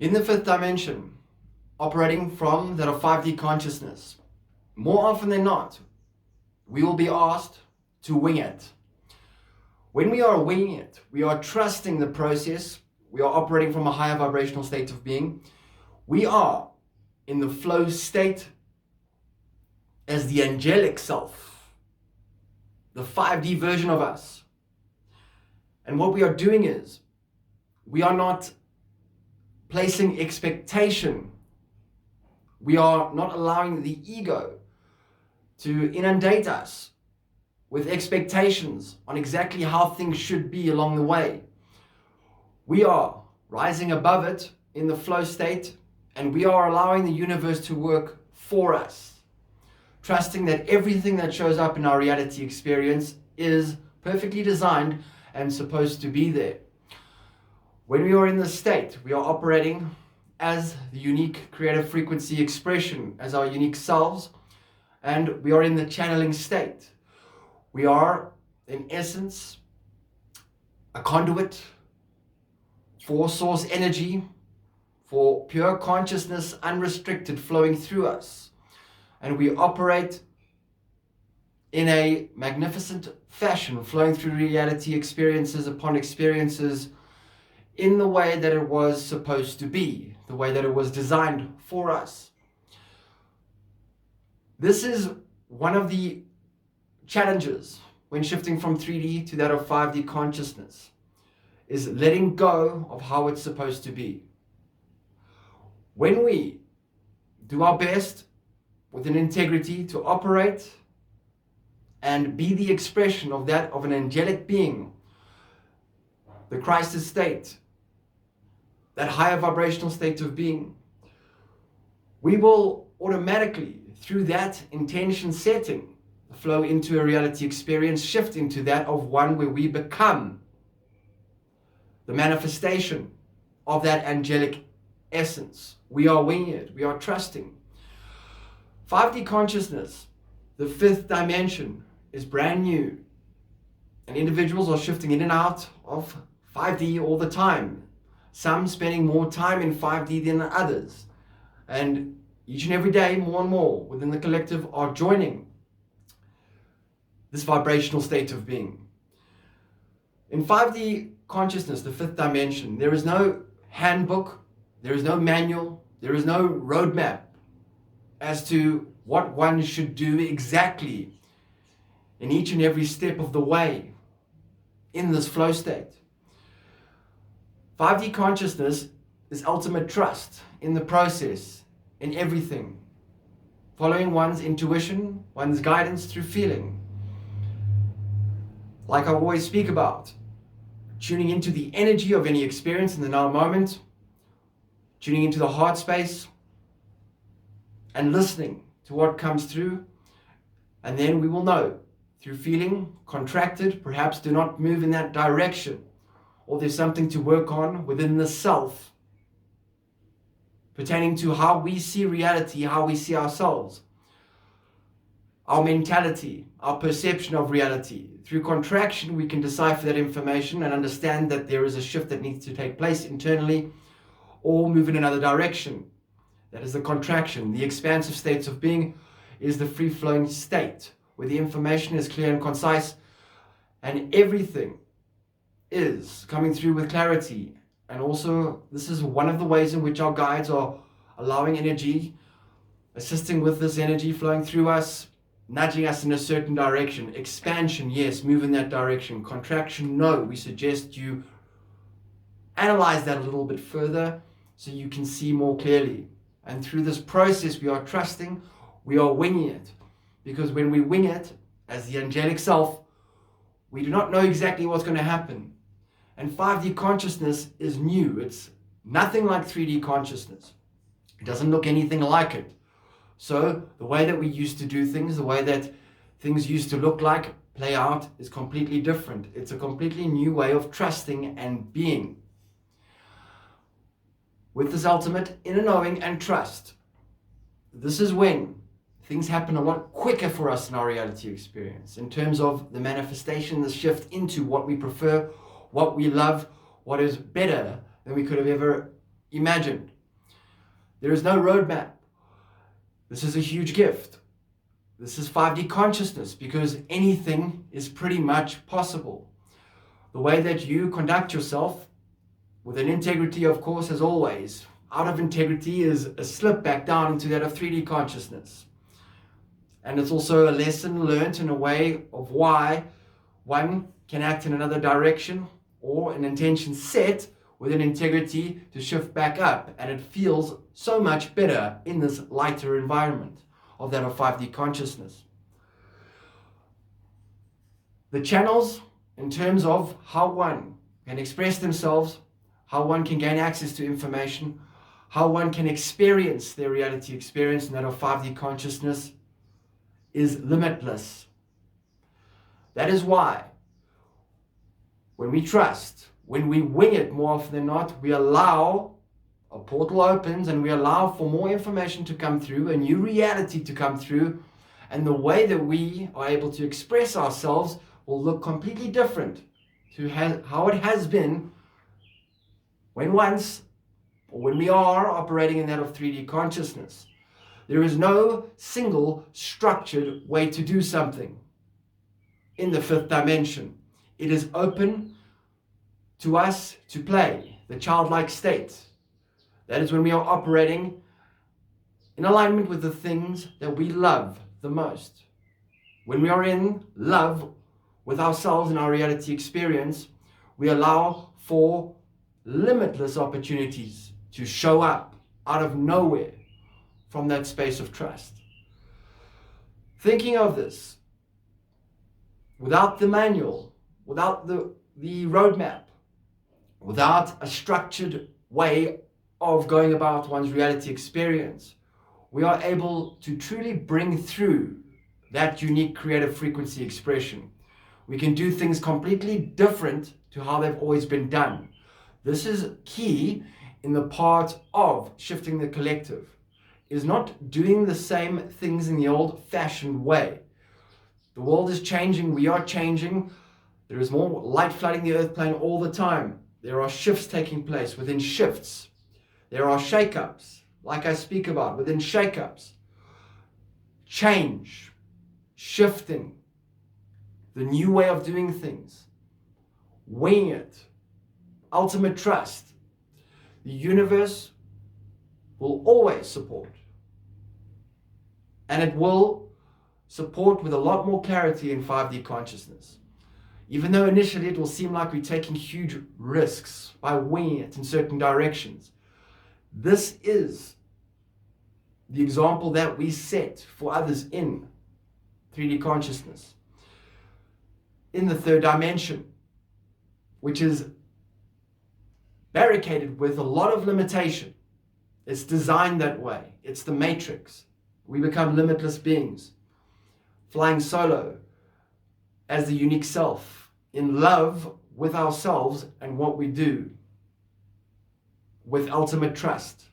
In the fifth dimension, operating from that of 5D consciousness, more often than not, we will be asked to wing it. When we are winging it, we are trusting the process, we are operating from a higher vibrational state of being, we are in the flow state as the angelic self, the 5D version of us. And what we are doing is, we are not placing expectation. We are not allowing the ego to inundate us with expectations on exactly how things should be along the way. We are rising above it in the flow state, and we are allowing the universe to work for us, trusting that everything that shows up in our reality experience is perfectly designed and supposed to be there. When we are in this state, we are operating as the unique creative frequency expression, as our unique selves, and we are in the channeling state. We are, in essence, a conduit for source energy, for pure consciousness, unrestricted, flowing through us. And we operate in a magnificent fashion, flowing through reality experiences upon experiences in the way that it was supposed to be, the way that it was designed for us. This is one of the challenges when shifting from 3D to that of 5D consciousness, is letting go of how it's supposed to be. When we do our best with an integrity to operate and be the expression of that of an angelic being, the Christ state, that higher vibrational state of being, we will automatically, through that intention setting, flow into a reality experience, shift into that of one where we become the manifestation of that angelic essence. We are winging it, we are trusting. 5D consciousness, the fifth dimension, is brand new, and individuals are shifting in and out of 5D all the time. Some spending more time in 5D than others, and each and every day more and more within the collective are joining this vibrational state of being. In 5D consciousness, the fifth dimension, there is no handbook, there is no manual, there is no roadmap as to what one should do exactly in each and every step of the way in this flow state. 5D consciousness is ultimate trust in the process, in everything, following one's intuition, one's guidance through feeling. Like I always speak about, tuning into the energy of any experience in the now moment, tuning into the heart space, and listening to what comes through, and then we will know through feeling contracted, perhaps do not move in that direction, or there's something to work on within the self pertaining to how we see reality, how we see ourselves, our mentality, our perception of reality. Through contraction, we can decipher that information and understand that there is a shift that needs to take place internally or move in another direction. That is the contraction. The expansive states of being is the free-flowing state where the information is clear and concise and everything is coming through with clarity. And also, this is one of the ways in which our guides are allowing energy, assisting with this energy flowing through us, nudging us in a certain direction. Expansion, yes, move in that direction. Contraction, no. We suggest you analyze that a little bit further so you can see more clearly. And through this process, we are trusting, we are winging it. Because when we wing it, as the angelic self, we do not know exactly what's going to happen. And 5D consciousness is new. It's nothing like 3D consciousness. It doesn't look anything like it. So the way that we used to do things, the way that things used to look like, play out, is completely different. It's a completely new way of trusting and being. With this ultimate inner knowing and trust, this is when things happen a lot quicker for us in our reality experience, in terms of the manifestation, the shift into what we prefer, what we love, what is better than we could have ever imagined. There is no roadmap. This is a huge gift. This is 5D consciousness, because anything is pretty much possible. The way that you conduct yourself, with an integrity, of course, as always. Out of integrity is a slip back down into that of 3D consciousness. And it's also a lesson learned in a way of why one can act in another direction, or an intention set with an integrity to shift back up. And it feels so much better in this lighter environment of that of 5D consciousness. The channels, in terms of how one can express themselves, how one can gain access to information, how one can experience their reality experience in that of 5D consciousness, is limitless. That is why when we trust, when we wing it more often than not, we allow, a portal opens and we allow for more information to come through, a new reality to come through, and the way that we are able to express ourselves will look completely different to how it has been when we are operating in that of 3D consciousness. There is no single structured way to do something in the fifth dimension. It is open to us to play, the childlike state. That is when we are operating in alignment with the things that we love the most. When we are in love with ourselves and our reality experience, we allow for limitless opportunities to show up out of nowhere from that space of trust. Thinking of this, without the manual, without the roadmap, without a structured way of going about one's reality experience, we are able to truly bring through that unique creative frequency expression. We can do things completely different to how they've always been done. This is key in the part of shifting the collective, is not doing the same things in the old-fashioned way. The world is changing, we are changing. There is more light flooding the earth plane all the time. There are shifts taking place. Within shifts, there are shake-ups, like I speak about. Within shake-ups, change, shifting, the new way of doing things, weighing it, ultimate trust. The universe will always support. And it will support with a lot more clarity in 5D consciousness. Even though initially it will seem like we're taking huge risks by winging it in certain directions. This is the example that we set for others in 3D consciousness. In the third dimension, which is barricaded with a lot of limitation. It's designed that way. It's the matrix. We become limitless beings, flying solo as the unique self, in love with ourselves and what we do, with ultimate trust.